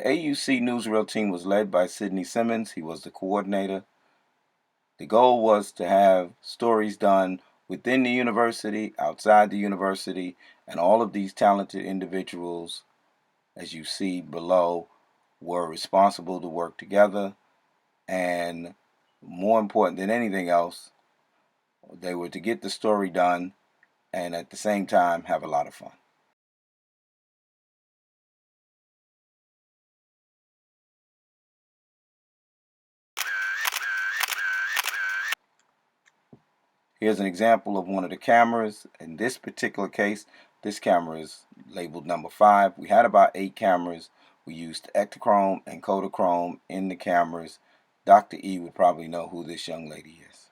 A U C Newsreel team was led by Sidney Simmons. He was the coordinator. The goal was to have stories done within the university, outside the university, and all of these talented individuals, as you see below, were responsible to work together, and more important than anything else, they were to get the story done and at the same time have a lot of fun. Here's an example of one of the cameras. In this particular case, this camera is labeled number 5. We had about 8 cameras. We used Ektachrome and Kodachrome in the cameras. Dr. E would probably know who this young lady is.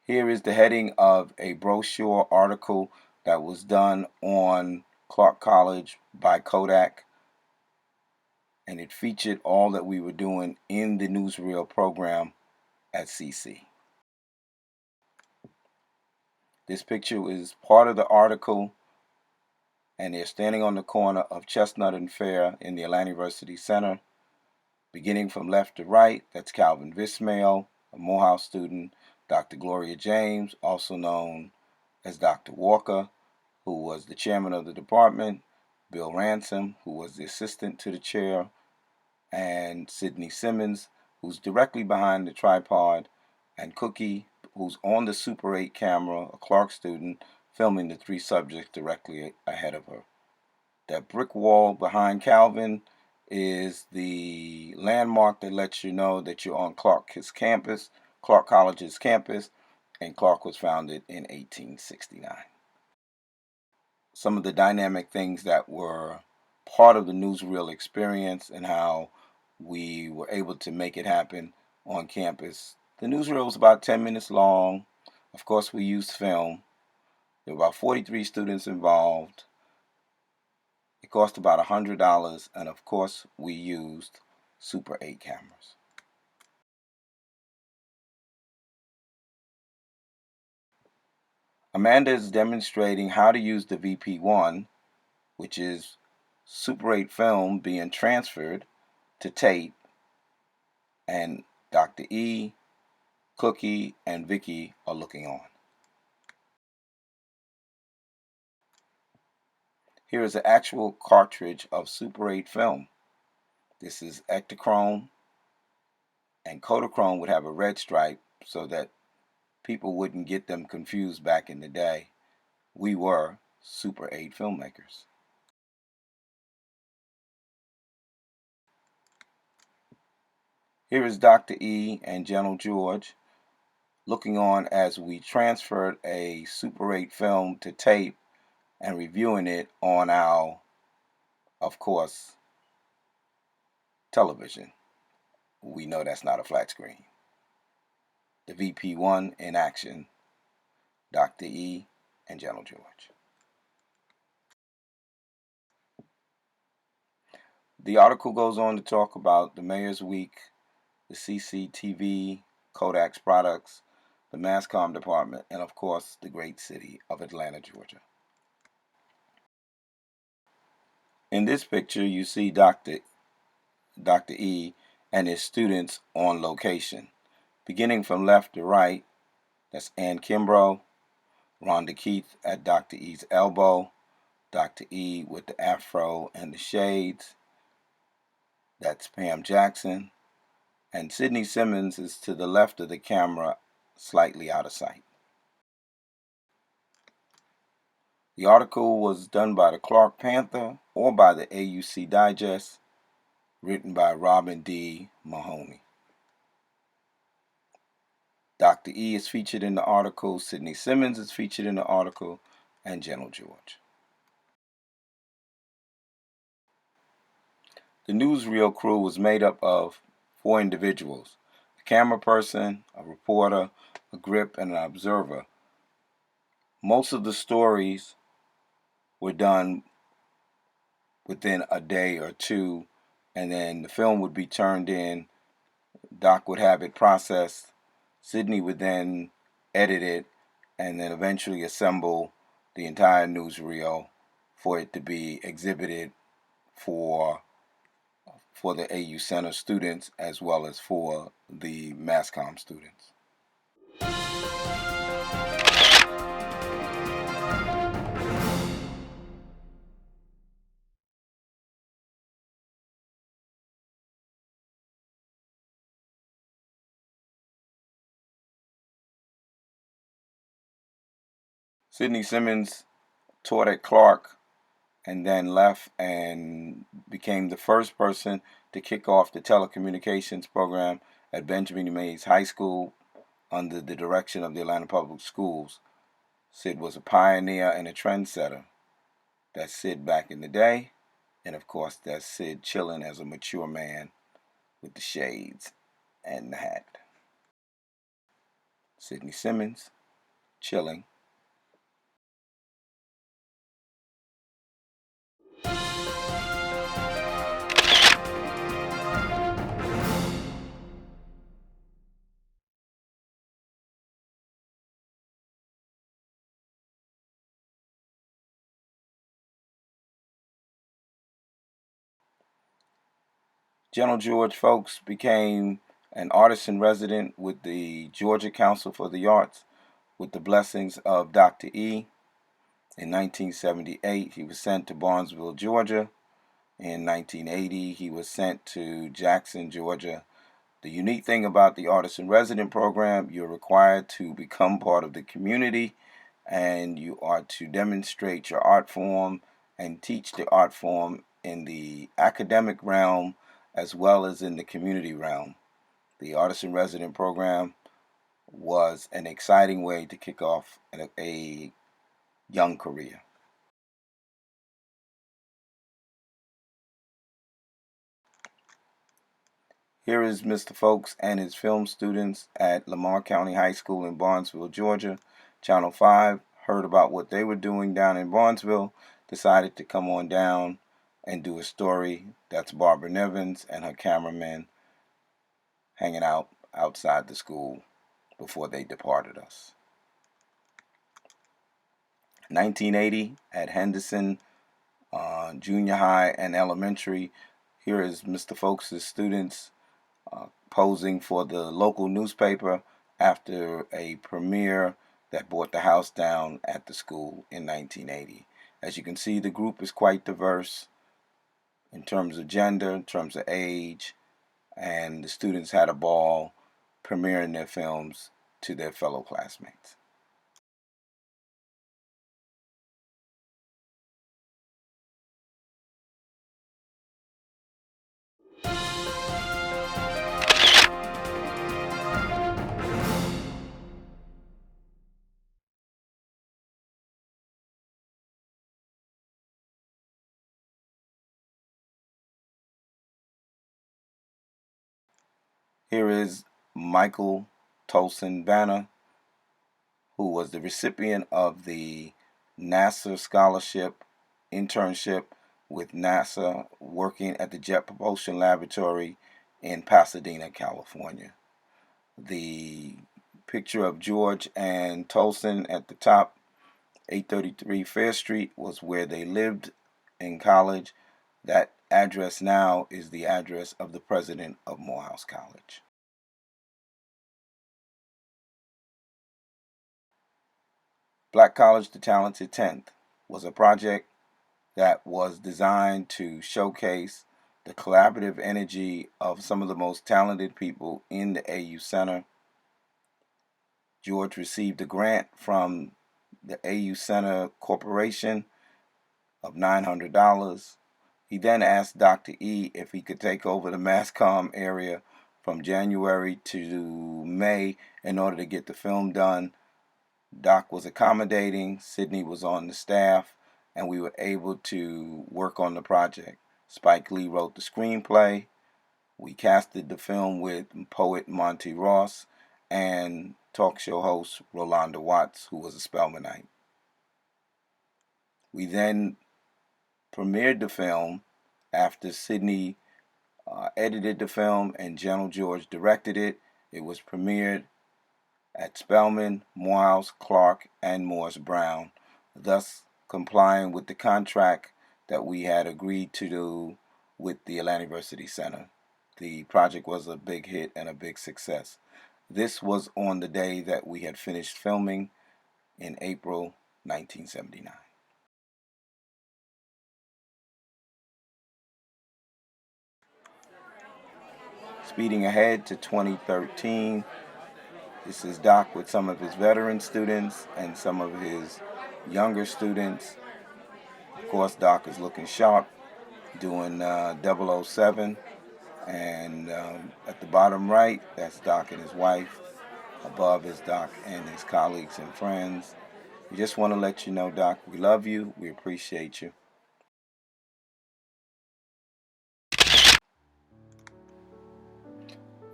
Here is the heading of a brochure article that was done on Clark College by Kodak, and it featured all that we were doing in the newsreel program at CC. This picture is part of the article, and they're standing on the corner of Chestnut and Fair in the Atlanta University Center. Beginning from left to right, that's Calvin Vismail, a Morehouse student, Dr. Gloria James, also known as Dr. Walker, who was the chairman of the department, Bill Ransom, who was the assistant to the chair, and Sidney Simmons, who's directly behind the tripod, and Cookie, who's on the Super 8 camera, a Clark student, filming the 3 subjects directly ahead of her. That brick wall behind Calvin is the landmark that lets you know that you're on Clark College's campus, and Clark was founded in 1869. Some of the dynamic things that were part of the newsreel experience and how we were able to make it happen on campus. The newsreel was about 10 minutes long. Of course, we used film. There were about 43 students involved. It cost about $100, and of course, we used Super 8 cameras. Amanda is demonstrating how to use the VP1, which is Super 8 film being transferred to tape, and Dr. E, Cookie, and Vicky are looking on. Here is an actual cartridge of Super 8 film. This is Ektachrome, and Kodachrome would have a red stripe so that people wouldn't get them confused back in the day. We were Super 8 filmmakers. Here is Dr. E and General George looking on as we transferred a Super 8 film to tape and reviewing it on our, of course, television. We know that's not a flat screen. The VP1 in action, Dr. E and General George. The article goes on to talk about the Mayor's Week, the CCTV, Kodak's products, the Mass Comm department, and of course, the great city of Atlanta, Georgia. In this picture, you see Dr. E and his students on location. Beginning from left to right, that's Ann Kimbrough, Rhonda Keith at Dr. E's elbow, Dr. E with the afro and the shades, that's Pam Jackson, and Sidney Simmons is to the left of the camera, slightly out of sight. The article was done by the Clark Panther or by the AUC Digest, written by Robin D. Mahoney. Dr. E is featured in the article, Sidney Simmons is featured in the article, and General George. The newsreel crew was made up of 4 individuals: a camera person, a reporter, a grip, and an observer. Most of the stories were done within a day or 2, and then the film would be turned in. Doc would have it processed. Sidney would then edit it and then eventually assemble the entire newsreel for it to be exhibited for for the AU Center students as well as for the Mass Comm students. Sidney Simmons taught at Clark and then left and became the first person to kick off the telecommunications program at Benjamin Mays High School under the direction of the Atlanta Public Schools. Sid was a pioneer and a trendsetter. That's Sid back in the day, and of course that's Sid chilling as a mature man with the shades and the hat. Sidney Simmons, chilling. General George Folks became an artist in resident with the Georgia Council for the Arts with the blessings of Dr. E. In 1978, he was sent to Barnesville, Georgia. In 1980, he was sent to Jackson, Georgia. The unique thing about the Artist in Resident program, you're required to become part of the community and you are to demonstrate your art form and teach the art form in the academic realm as well as in the community realm. The Artist in Resident program was an exciting way to kick off a young career. Here is Mr. Folks and his film students at Lamar County High School in Barnesville, Georgia. Channel 5 heard about what they were doing down in Barnesville, decided to come on down and do a story. That's Barbara Nevins and her cameraman hanging out outside the school before they departed us. 1980 at Henderson Junior High and Elementary. Here is Mr. Folks' students posing for the local newspaper after a premiere that brought the house down at the school in 1980. As you can see, the group is quite diverse in terms of gender, in terms of age, and the students had a ball premiering their films to their fellow classmates. Here is Michael Tolson Banner, who was the recipient of the NASA scholarship internship with NASA working at the Jet Propulsion Laboratory in Pasadena, California. The picture of George and Tolson at the top, 833 Fair Street, was where they lived in college. That address now is the address of the president of Morehouse College. Black College, the Talented 10th was a project that was designed to showcase the collaborative energy of some of the most talented people in the AU Center. George received a grant from the AU Center Corporation of $900. He then asked Dr. E if he could take over the Mass Comm area from January to May in order to get the film done. Doc was accommodating, Sidney was on the staff, and we were able to work on the project. Spike Lee wrote the screenplay. We casted the film with poet Monty Ross and talk show host Rolanda Watts, who was a Spelmanite. We then premiered the film after Sidney edited the film and General George directed it. It was premiered at Spelman, Morehouse, Clark, and Morris Brown, thus complying with the contract that we had agreed to do with the Atlanta University Center. The project was a big hit and a big success. This was on the day that we had finished filming in April 1979. Speeding ahead to 2013, this is Doc with some of his veteran students and some of his younger students. Of course, Doc is looking sharp, doing 007. And at the bottom right, that's Doc and his wife. Above is Doc and his colleagues and friends. We just want to let you know, Doc, we love you. We appreciate you.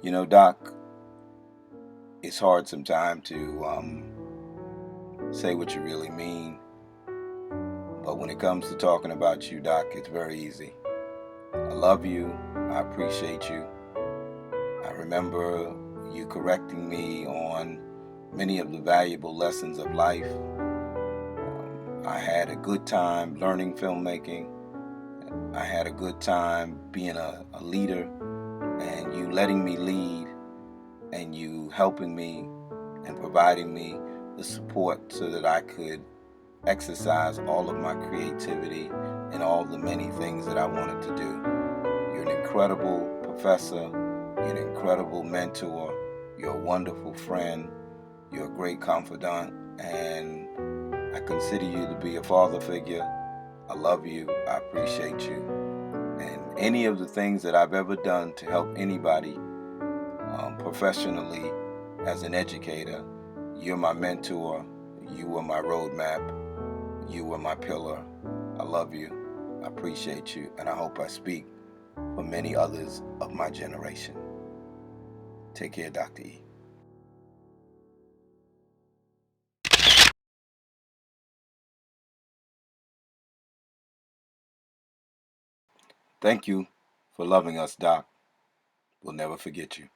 You know, Doc, it's hard sometimes to say what you really mean. But when it comes to talking about you, Doc, it's very easy. I love you. I appreciate you. I remember you correcting me on many of the valuable lessons of life. I had a good time learning filmmaking. I had a good time being a leader, and you letting me lead and you helping me and providing me the support so that I could exercise all of my creativity and all the many things that I wanted to do. You're an incredible professor. You're an incredible mentor. You're a wonderful friend. You're a great confidant, and I consider you to be a father figure. I love you. I appreciate you. And any of the things that I've ever done to help anybody professionally as an educator, you're my mentor. You were my roadmap. You were my pillar. I love you. I appreciate you. And I hope I speak for many others of my generation. Take care, Dr. E. Thank you for loving us, Doc. We'll never forget you.